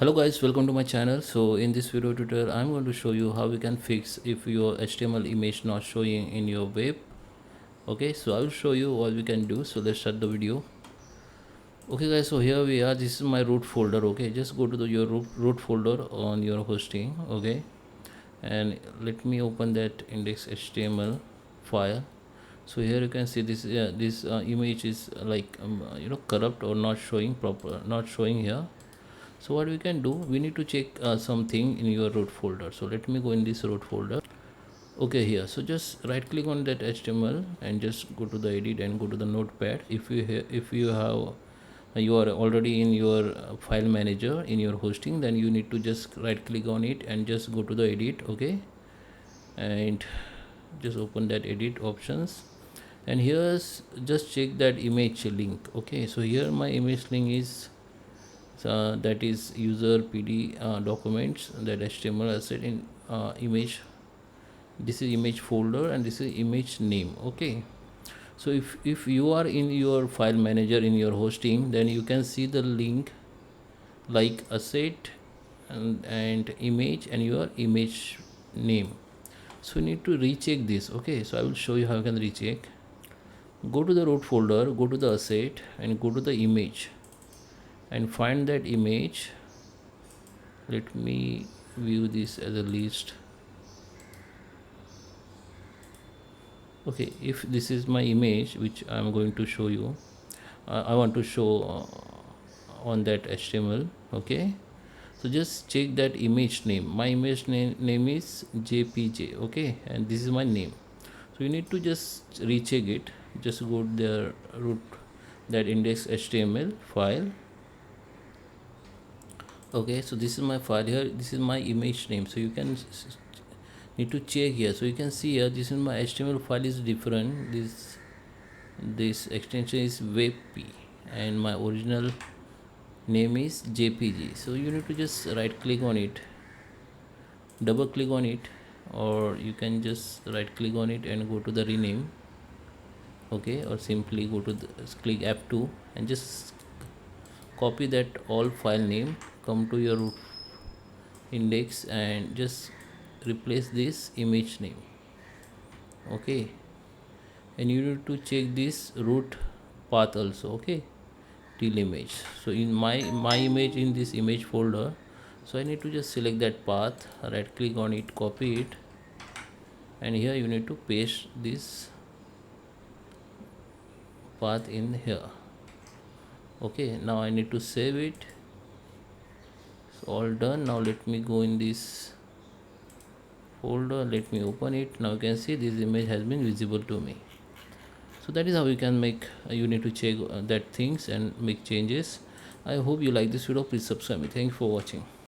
Hello guys, welcome to my channel. So in this video tutorial I'm going to show you how we can fix if your HTML image not showing in your web. Okay, so I will show you what we can do. So let's start the video. Okay guys, so here we are. This is my root folder. Okay, just go to your root folder on your hosting. Okay, and let me open that index.html file. So here you can see this image is like corrupt or not showing proper, not showing here. So what we can do, we need to check something in your root folder. So let me go in this root folder. Okay, here, so just right click on that HTML and just go to the edit and go to the notepad. If you are already in your file manager in your hosting, then you need to just right click on it and just go to the edit. Okay, and just open that edit options, and here's just check that image link. Okay, so here my image link is that is user pd documents, that HTML asset in image. This is image folder and this is image name. Okay, so if you are in your file manager in your hosting, then you can see the link like asset and image and your image name. So you need to recheck this. Okay, so I will show you how you can recheck. Go to the root folder, go to the asset and go to the image and find that image. Let me view this as a list. Okay, if this is my image which I am going to show you, I want to show on that HTML. Okay, so just check that image name. My image name is jpj. Okay, and this is my name. So you need to just recheck it. Just go to the root, that index.html file. Okay, so this is my file here. This is my image name. So you can need to check here. So you can see here, this is my HTML file is different. This extension is webp and my original name is jpg. So you need to just right click on it, double click on it, or you can just right click on it and go to the rename. Okay, or simply go to the click F2 and just copy that all file name, come to your root index and just replace this image name. Okay, and you need to check this root path also. Okay, till image. So in my image in this image folder, so I need to just select that path, right click on it, copy it, and here you need to paste this path in here. Okay, now I need to save it. So all done. Now let me go in this folder, let me open it. Now you can see this image has been visible to me. So that is how you can make you need to check that things and make changes. I hope you like this video. Please subscribe me. Thank you for watching.